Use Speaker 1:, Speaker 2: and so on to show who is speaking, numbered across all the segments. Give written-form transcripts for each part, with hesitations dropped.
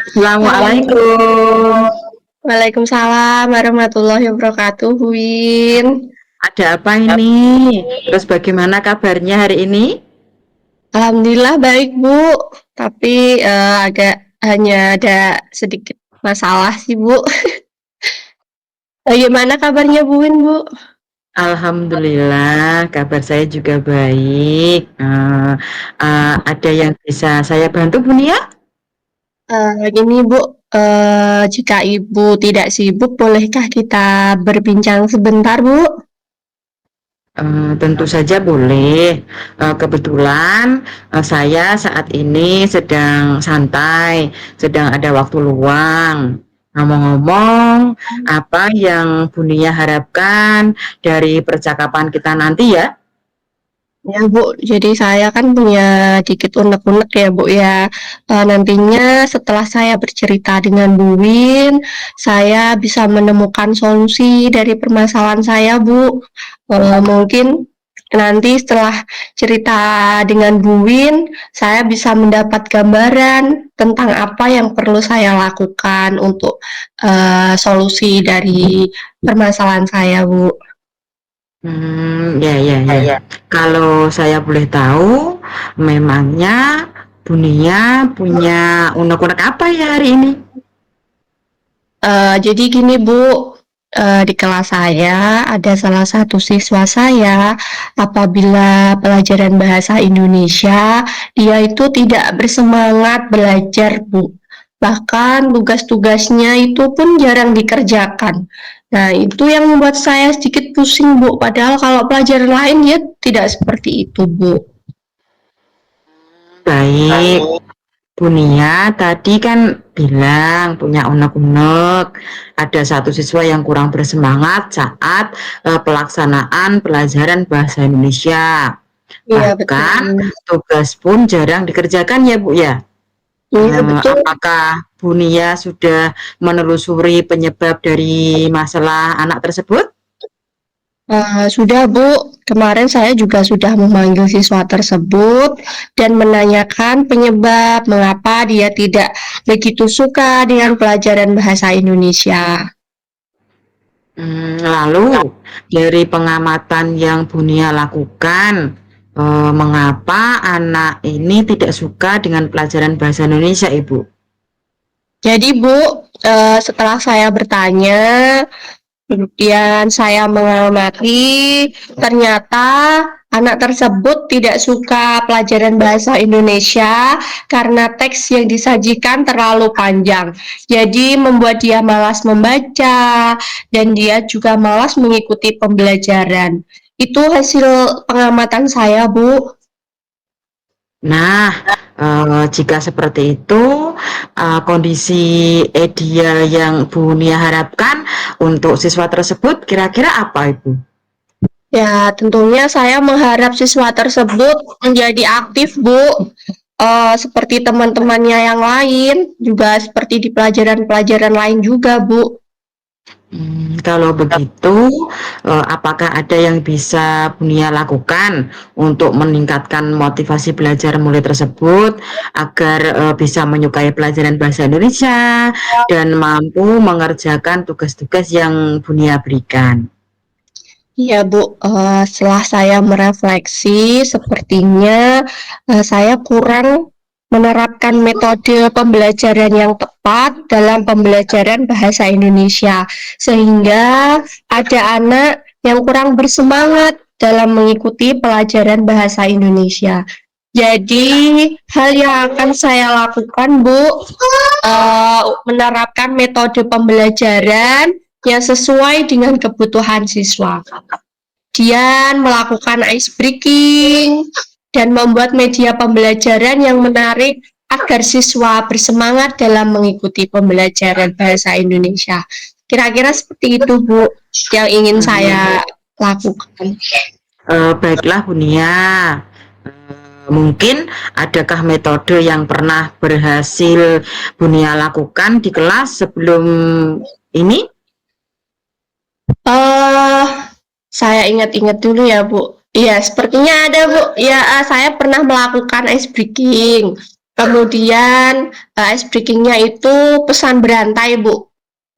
Speaker 1: Halo.
Speaker 2: Assalamualaikum.
Speaker 1: Waalaikumsalam warahmatullahi wabarakatuh, Win.
Speaker 2: Ada apa ini? Terus bagaimana kabarnya hari ini?
Speaker 1: Alhamdulillah baik, Bu. Tapi agak hanya ada sedikit masalah sih, Bu. Bagaimana kabarnya Bu Win, Bu?
Speaker 2: Alhamdulillah, kabar saya juga baik. Ada yang bisa saya bantu, Bu Nia?
Speaker 1: Gini, Bu. Jika Ibu tidak sibuk, bolehkah kita berbincang sebentar, Bu?
Speaker 2: Tentu saja boleh. Kebetulan saya saat ini sedang santai, sedang ada waktu luang. Ngomong-ngomong, apa yang Bu Nia harapkan dari percakapan kita nanti ya?
Speaker 1: Ya Bu, jadi saya kan punya dikit unek-unek ya Bu ya. Nantinya setelah saya bercerita dengan Bu Win, saya bisa menemukan solusi dari permasalahan saya Bu. Mungkin nanti setelah cerita dengan Bu Win, saya bisa mendapat gambaran tentang apa yang perlu saya lakukan untuk solusi dari permasalahan saya Bu.
Speaker 2: Ya, ya, ya. Kalau saya boleh tahu, memangnya Bunia punya unek-unek apa ya hari ini?
Speaker 1: Jadi gini Bu, di kelas saya ada salah satu siswa saya, apabila pelajaran bahasa Indonesia, dia itu tidak bersemangat belajar Bu. Bahkan tugas-tugasnya itu pun jarang dikerjakan. Nah, itu yang membuat saya sedikit pusing Bu, padahal kalau pelajaran lain dia tidak seperti itu Bu.
Speaker 2: Baik, Bunia tadi kan bilang punya unek-unek, ada satu siswa yang kurang bersemangat saat pelaksanaan pelajaran bahasa Indonesia.
Speaker 1: Iya
Speaker 2: Bahkan
Speaker 1: betul.
Speaker 2: tugas pun jarang dikerjakan ya Bu ya.
Speaker 1: Iya betul.
Speaker 2: Apakah Bunia sudah menelusuri penyebab dari masalah anak tersebut?
Speaker 1: Sudah Bu, kemarin saya juga sudah memanggil siswa tersebut dan menanyakan penyebab mengapa dia tidak begitu suka dengan pelajaran bahasa Indonesia.
Speaker 2: Lalu dari pengamatan yang Bunia lakukan, mengapa anak ini tidak suka dengan pelajaran bahasa Indonesia, Ibu?
Speaker 1: Jadi Bu, setelah saya bertanya, kemudian saya mengamati, ternyata anak tersebut tidak suka pelajaran bahasa Indonesia karena teks yang disajikan terlalu panjang. Jadi membuat dia malas membaca dan dia juga malas mengikuti pembelajaran. Itu hasil pengamatan saya, Bu.
Speaker 2: Nah, jika seperti itu, kondisi ideal yang Bunia harapkan untuk siswa tersebut kira-kira apa, Ibu?
Speaker 1: Ya, tentunya saya mengharap siswa tersebut menjadi aktif, Bu. Seperti teman-temannya yang lain, juga seperti di pelajaran-pelajaran lain juga, Bu.
Speaker 2: Kalau begitu, apakah ada yang bisa Bunia lakukan untuk meningkatkan motivasi belajar murid tersebut agar bisa menyukai pelajaran bahasa Indonesia dan mampu mengerjakan tugas-tugas yang Bunia berikan?
Speaker 1: Iya, Bu. Setelah saya merefleksi, sepertinya saya kurang menerapkan metode pembelajaran yang tepat dalam pembelajaran bahasa Indonesia, sehingga ada anak yang kurang bersemangat dalam mengikuti pelajaran bahasa Indonesia. Jadi, hal yang akan saya lakukan, Bu, menerapkan metode pembelajaran yang sesuai dengan kebutuhan siswa. Kemudian melakukan ice breaking dan membuat media pembelajaran yang menarik agar siswa bersemangat dalam mengikuti pembelajaran bahasa Indonesia. Kira-kira seperti itu, Bu, yang ingin
Speaker 2: Hmm,
Speaker 1: saya lakukan.
Speaker 2: Baiklah Bunia. Mungkin adakah metode yang pernah berhasil Bunia lakukan di kelas sebelum ini?
Speaker 1: Uh, saya ingat-ingat dulu ya, Bu. Iya, sepertinya ada, Bu. Ya, saya pernah melakukan ice breaking. Kemudian ice breaking-nya itu pesan berantai, Bu.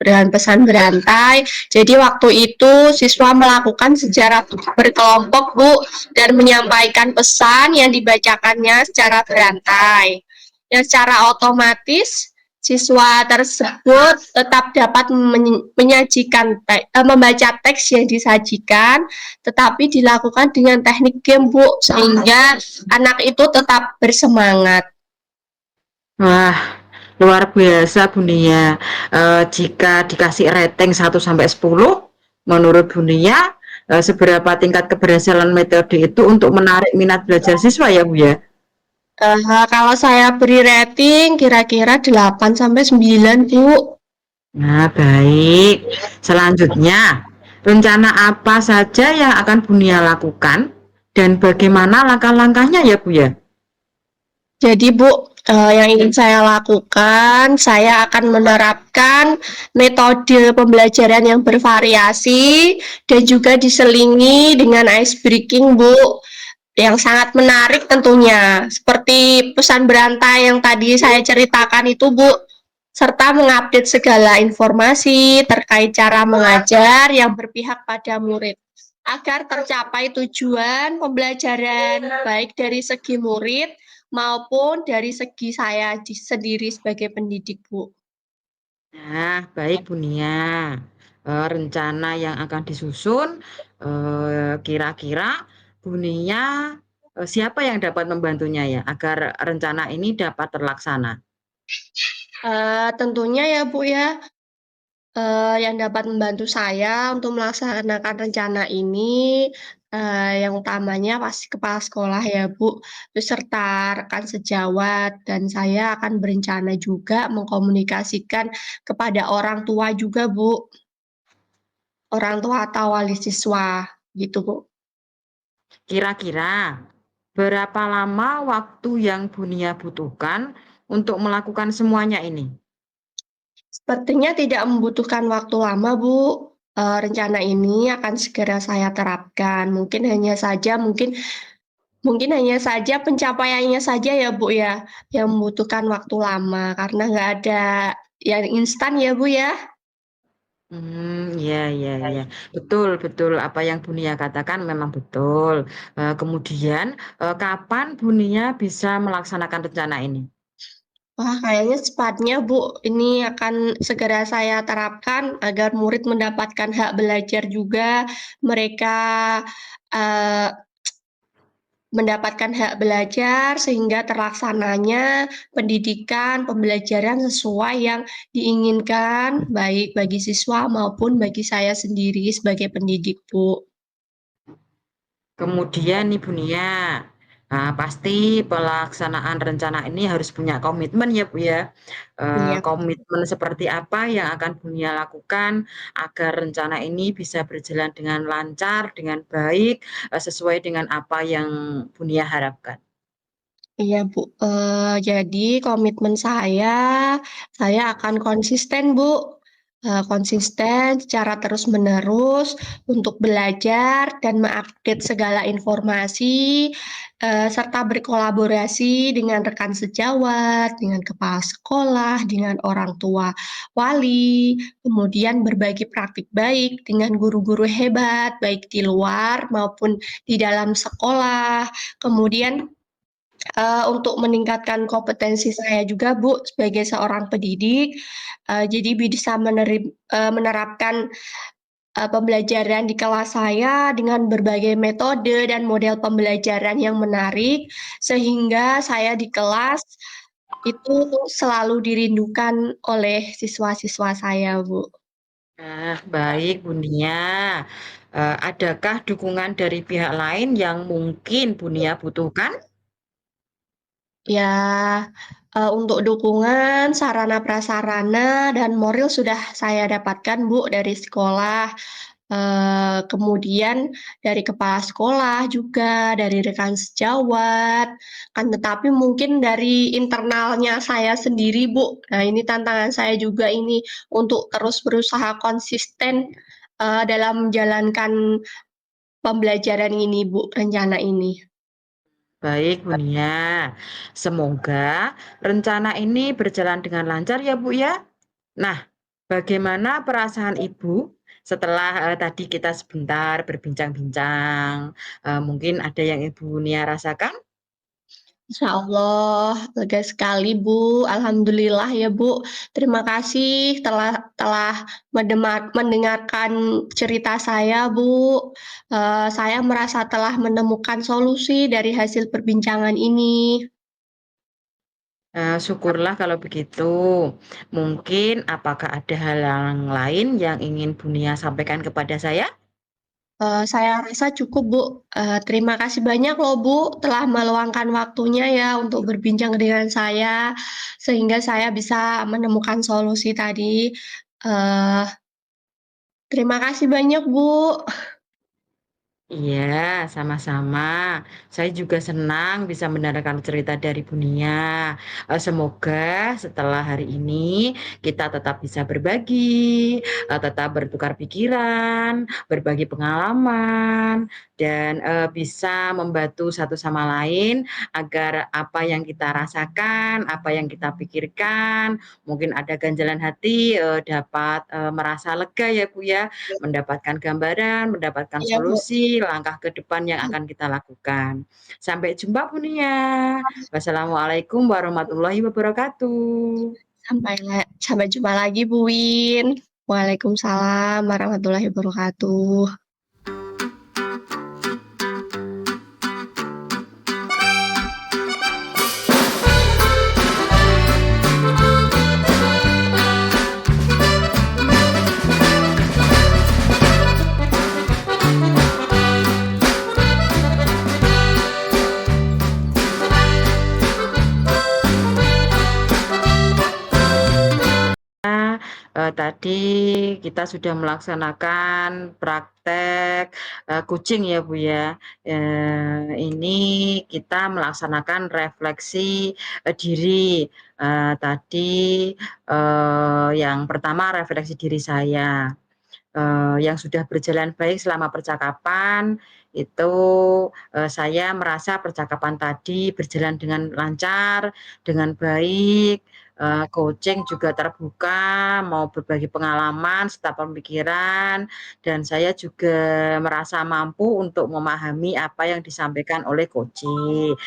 Speaker 1: Dengan pesan berantai. Jadi waktu itu siswa melakukan secara berkelompok, Bu, dan menyampaikan pesan yang dibacakannya secara berantai. Yang secara otomatis siswa tersebut tetap dapat menyajikan membaca teks yang disajikan, tetapi dilakukan dengan teknik game, Bu, sehingga anak itu tetap bersemangat.
Speaker 2: Wah, luar biasa Bu Nia. Jika dikasih rating 1 sampai 10, menurut Bu Nia, seberapa tingkat keberhasilan metode itu untuk menarik minat belajar siswa ya Bu ya?
Speaker 1: Kalau saya beri rating kira-kira 8 sampai 9, Bu.
Speaker 2: Nah, baik. Selanjutnya, rencana apa saja yang akan Bu Nia lakukan dan bagaimana langkah-langkahnya ya Bu ya?
Speaker 1: Jadi, Bu, yang ingin saya lakukan, saya akan menerapkan metode pembelajaran yang bervariasi dan juga diselingi dengan ice breaking, Bu, yang sangat menarik tentunya. Seperti pesan berantai yang tadi saya ceritakan itu, Bu, serta mengupdate segala informasi terkait cara mengajar yang berpihak pada murid agar tercapai tujuan pembelajaran baik dari segi murid maupun dari segi saya sendiri sebagai pendidik, Bu.
Speaker 2: Nah, baik Bu Nia. Rencana yang akan disusun, kira-kira Bu Nia, siapa yang dapat membantunya ya agar rencana ini dapat terlaksana?
Speaker 1: Tentunya ya, Bu, ya, yang dapat membantu saya untuk melaksanakan rencana ini, yang utamanya pasti kepala sekolah ya, Bu, beserta rekan sejawat, dan saya akan berencana juga mengkomunikasikan kepada orang tua juga, Bu, orang tua atau wali siswa, gitu, Bu.
Speaker 2: Kira-kira berapa lama waktu yang Bu Nia butuhkan untuk melakukan semuanya ini?
Speaker 1: Sepertinya tidak membutuhkan waktu lama, Bu. Rencana ini akan segera saya terapkan. Mungkin hanya saja pencapaiannya saja ya, Bu, ya, yang membutuhkan waktu lama karena nggak ada yang instan ya, Bu, ya.
Speaker 2: Ya, ya, ya. Betul, betul. Apa yang Bu Nia katakan memang betul. Kemudian, kapan Bu Nia bisa melaksanakan rencana ini?
Speaker 1: Wah, kayaknya secepatnya, Bu. Ini akan segera saya terapkan agar murid mendapatkan hak belajar juga. Mereka eee, mendapatkan hak belajar sehingga terlaksananya pendidikan, pembelajaran sesuai yang diinginkan, baik bagi siswa maupun bagi saya sendiri sebagai pendidik, Bu.
Speaker 2: Kemudian nih Bu Nia, pasti pelaksanaan rencana ini harus punya komitmen ya Bu ya.
Speaker 1: Iya.
Speaker 2: Komitmen seperti apa yang akan Bu Nia lakukan agar rencana ini bisa berjalan dengan lancar, dengan baik, sesuai dengan apa yang Bu Nia harapkan.
Speaker 1: Iya, Bu, jadi komitmen saya akan konsisten, Bu, konsisten secara terus-menerus untuk belajar dan mengupdate segala informasi, serta berkolaborasi dengan rekan sejawat, dengan kepala sekolah, dengan orang tua wali, kemudian berbagi praktik baik dengan guru-guru hebat, baik di luar maupun di dalam sekolah. Kemudian untuk meningkatkan kompetensi saya juga, Bu, sebagai seorang pendidik, jadi bisa menerapkan, pembelajaran di kelas saya dengan berbagai metode dan model pembelajaran yang menarik, sehingga saya di kelas itu selalu dirindukan oleh siswa-siswa saya, Bu.
Speaker 2: Baik Bu Nia. Adakah dukungan dari pihak lain yang mungkin Bu Nia butuhkan?
Speaker 1: Ya, untuk dukungan, sarana prasarana, dan moral sudah saya dapatkan, Bu, dari sekolah. Kemudian dari kepala sekolah juga, dari rekan sejawat, kan tetapi mungkin dari internalnya saya sendiri, Bu. Nah, ini tantangan saya juga ini, untuk terus berusaha konsisten, dalam menjalankan pembelajaran ini, Bu, rencana ini.
Speaker 2: Baik, Bu Nia. Semoga rencana ini berjalan dengan lancar ya, Bu ya. Nah, bagaimana perasaan Ibu setelah tadi kita sebentar berbincang-bincang? Mungkin ada yang Ibu Nia rasakan?
Speaker 1: Insya Allah, lega sekali Bu. Alhamdulillah ya Bu. Terima kasih telah mendengarkan cerita saya Bu. Saya merasa telah menemukan solusi dari hasil perbincangan ini.
Speaker 2: Syukurlah kalau begitu. Mungkin apakah ada hal yang lain yang ingin Bu Nia sampaikan kepada saya?
Speaker 1: Saya rasa cukup Bu. Terima kasih banyak loh Bu telah meluangkan waktunya ya untuk berbincang dengan saya sehingga saya bisa menemukan solusi tadi. Eh, Terima kasih banyak Bu.
Speaker 2: Iya, sama-sama. Saya juga senang bisa mendengarkan cerita dari Bunia. Semoga setelah hari ini kita tetap bisa berbagi, tetap bertukar pikiran, berbagi pengalaman, dan bisa membantu satu sama lain agar apa yang kita rasakan, apa yang kita pikirkan, mungkin ada ganjalan hati, dapat merasa lega ya Bu ya, mendapatkan gambaran, mendapatkan
Speaker 1: Iya Bu.
Speaker 2: solusi, langkah ke depan yang akan kita lakukan. Sampai jumpa Bu Nia. Wassalamualaikum warahmatullahi wabarakatuh.
Speaker 1: Sampai jumpa lagi Bu Win. Waalaikumsalam warahmatullahi wabarakatuh.
Speaker 2: Tadi kita sudah melaksanakan praktek coaching ya Bu ya. Ini kita melaksanakan refleksi diri. Tadi yang pertama refleksi diri saya. Yang sudah berjalan baik selama percakapan itu saya merasa percakapan tadi berjalan dengan lancar, dengan baik, coaching juga terbuka, mau berbagi pengalaman serta pemikiran, dan saya juga merasa mampu untuk memahami apa yang disampaikan oleh coaching.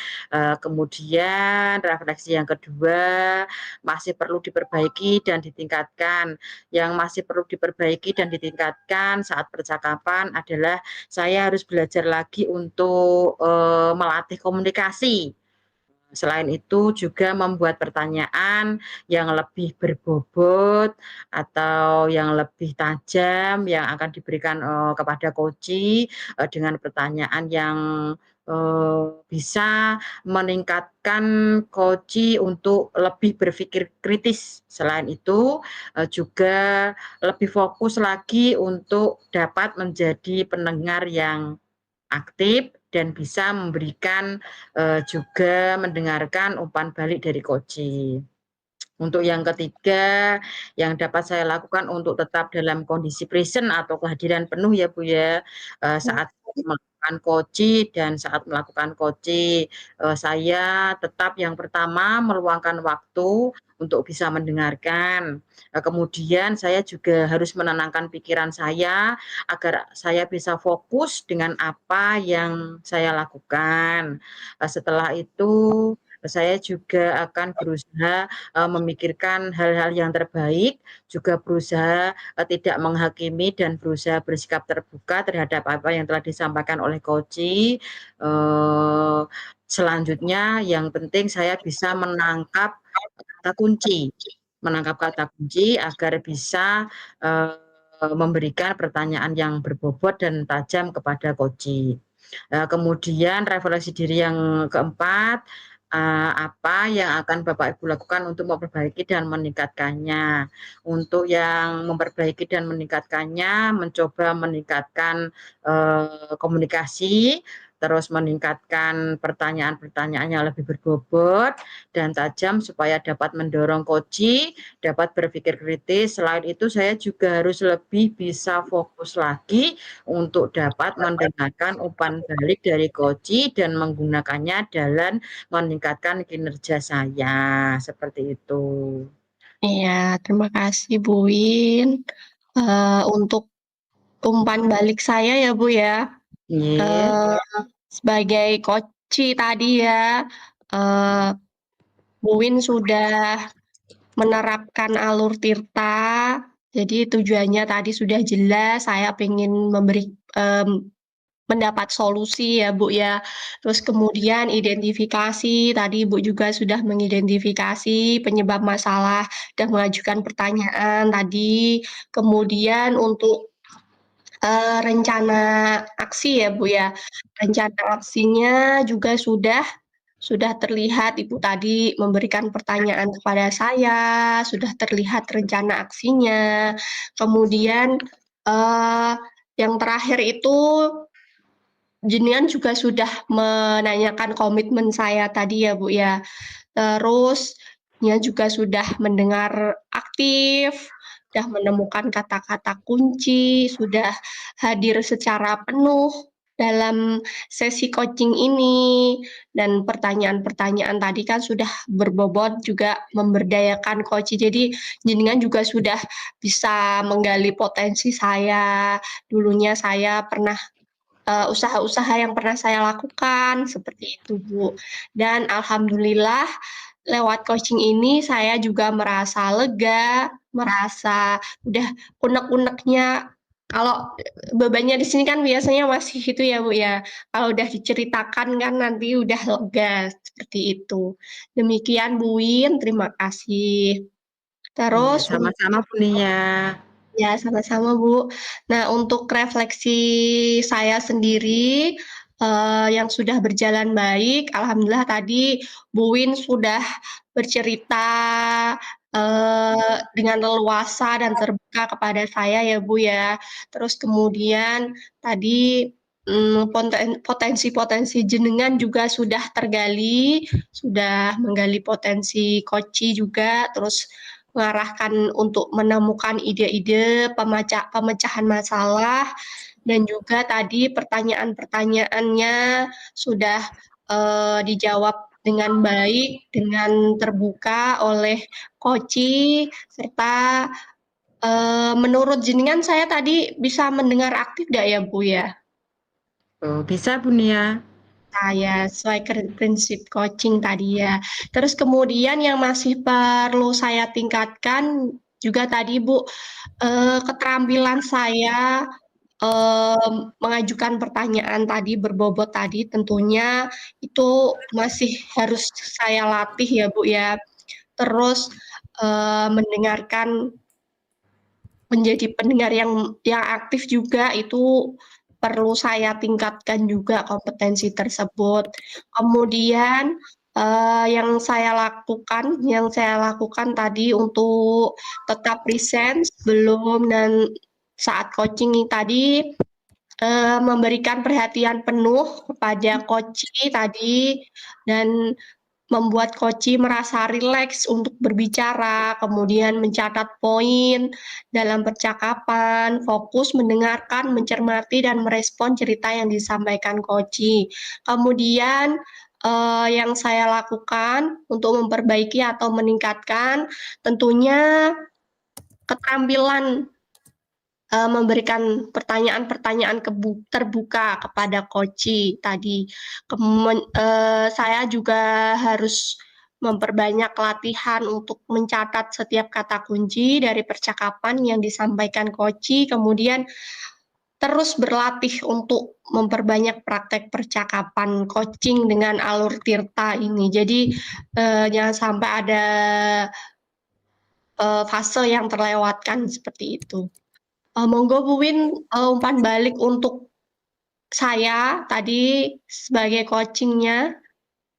Speaker 2: Kemudian refleksi yang kedua masih perlu diperbaiki dan ditingkatkan. Yang masih perlu diperbaiki dan ditingkatkan saat percakapan adalah saya harus belajar lagi untuk melatih komunikasi. Selain itu juga membuat pertanyaan yang lebih berbobot atau yang lebih tajam yang akan diberikan kepada coach dengan pertanyaan yang bisa meningkatkan coach untuk lebih berpikir kritis. Selain itu juga lebih fokus lagi untuk dapat menjadi pendengar yang aktif dan bisa memberikan juga mendengarkan umpan balik dari coaching. Untuk yang ketiga, yang dapat saya lakukan untuk tetap dalam kondisi present atau kehadiran penuh ya Bu ya, saat melakukan coaching dan saat melakukan coaching, saya tetap yang pertama meluangkan waktu untuk bisa mendengarkan. Kemudian saya juga harus menenangkan pikiran saya agar saya bisa fokus dengan apa yang saya lakukan. Setelah itu saya juga akan berusaha memikirkan hal-hal yang terbaik, juga berusaha tidak menghakimi dan berusaha bersikap terbuka terhadap apa yang telah disampaikan oleh coach. Selanjutnya yang penting saya bisa kata kunci, menangkap kata kunci agar bisa memberikan pertanyaan yang berbobot dan tajam kepada coach. Kemudian refleksi diri yang keempat, apa yang akan Bapak Ibu lakukan untuk memperbaiki dan meningkatkannya. Untuk yang memperbaiki dan meningkatkannya, mencoba meningkatkan komunikasi, terus meningkatkan pertanyaan-pertanyaan yang lebih berbobot dan tajam supaya dapat mendorong coach dapat berpikir kritis. Selain itu, saya juga harus lebih bisa fokus lagi untuk dapat mendengarkan umpan balik dari coach dan menggunakannya dalam meningkatkan kinerja saya. Seperti itu.
Speaker 1: Iya, terima kasih Bu Win, untuk umpan balik saya ya Bu ya,
Speaker 2: Iya.
Speaker 1: eee, sebagai koci tadi ya, eee, Bu Win sudah menerapkan alur Tirta, jadi tujuannya tadi sudah jelas, saya pengen mendapat solusi ya Bu ya. Terus kemudian identifikasi, tadi Ibu juga sudah mengidentifikasi penyebab masalah dan mengajukan pertanyaan tadi. Kemudian untuk, rencana aksi ya Bu ya, rencana aksinya juga sudah terlihat Ibu tadi memberikan pertanyaan kepada saya, sudah terlihat rencana aksinya. Kemudian, eee, yang terakhir itu jenengan juga sudah menanyakan komitmen saya tadi ya, Bu, ya. Terus dia juga sudah mendengar aktif, sudah menemukan kata-kata kunci, sudah hadir secara penuh dalam sesi coaching ini, dan pertanyaan-pertanyaan tadi kan sudah berbobot juga memberdayakan coach. Jadi jenengan juga sudah bisa menggali potensi saya. Dulunya saya pernah usaha-usaha yang pernah saya lakukan, seperti itu, Bu. Dan alhamdulillah lewat coaching ini saya juga merasa lega, merasa udah unek-uneknya kalau bebannya di sini kan biasanya masih itu ya, Bu, ya. Kalau udah diceritakan kan nanti udah lega, seperti itu. Demikian Bu Win, terima kasih.
Speaker 2: Iya,
Speaker 1: Terus
Speaker 2: sama-sama Bu Nia.
Speaker 1: ya, sama-sama, Bu. Nah, untuk refleksi saya sendiri, yang sudah berjalan baik, alhamdulillah tadi Bu Win sudah bercerita, dengan leluasa dan terbuka kepada saya ya, Bu, ya. Terus kemudian tadi, potensi-potensi jenengan juga sudah tergali, sudah menggali potensi koci juga, terus mengarahkan untuk menemukan ide-ide pemecahan masalah dan juga tadi pertanyaan-pertanyaannya sudah, dijawab dengan baik, dengan terbuka oleh koci serta, menurut jenengan saya tadi bisa mendengar aktif nggak ya, Bu, ya?
Speaker 2: Oh, bisa Bu Nia.
Speaker 1: Saya sesuai prinsip coaching tadi ya. Terus kemudian yang masih perlu saya tingkatkan juga tadi Bu, keterampilan saya, mengajukan pertanyaan tadi berbobot tadi tentunya itu masih harus saya latih ya Bu ya. Terus, menjadi pendengar yang aktif juga itu perlu saya tingkatkan juga kompetensi tersebut. Kemudian, yang saya lakukan tadi untuk tetap present sebelum dan saat coaching tadi, memberikan perhatian penuh kepada coachee tadi dan membuat coachee merasa rileks untuk berbicara, kemudian mencatat poin dalam percakapan, fokus mendengarkan, mencermati, dan merespon cerita yang disampaikan coachee. Kemudian, yang saya lakukan untuk memperbaiki atau meningkatkan, tentunya keterampilan memberikan pertanyaan-pertanyaan terbuka kepada coachee tadi. Saya juga harus memperbanyak latihan untuk mencatat setiap kata kunci dari percakapan yang disampaikan coachee, kemudian terus berlatih untuk memperbanyak praktek percakapan coaching dengan alur Tirta ini. Jadi, jangan sampai ada, fase yang terlewatkan seperti itu. Monggo Bu Win, umpan balik untuk saya tadi sebagai coaching-nya.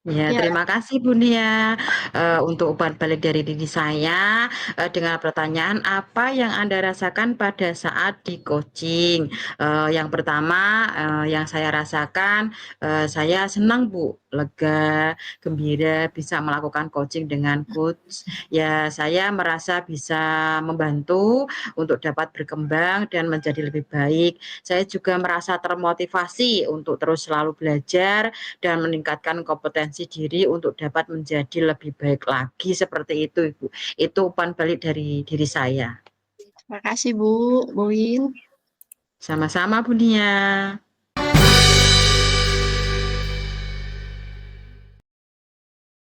Speaker 2: Ya,
Speaker 1: Ya,
Speaker 2: terima kasih Bu Nia untuk umpan balik dari diri saya dengan pertanyaan apa yang Anda rasakan pada saat di coaching. Yang pertama yang saya rasakan saya senang Bu, lega, gembira bisa melakukan coaching dengan coach. Ya, saya merasa bisa membantu untuk dapat berkembang dan menjadi lebih baik. Saya juga merasa termotivasi untuk terus selalu belajar dan meningkatkan kompetensi diri untuk dapat menjadi lebih baik lagi seperti itu Ibu. Itu umpan balik dari diri saya.
Speaker 1: terima kasih Bu Win.
Speaker 2: Sama-sama Bu Nia.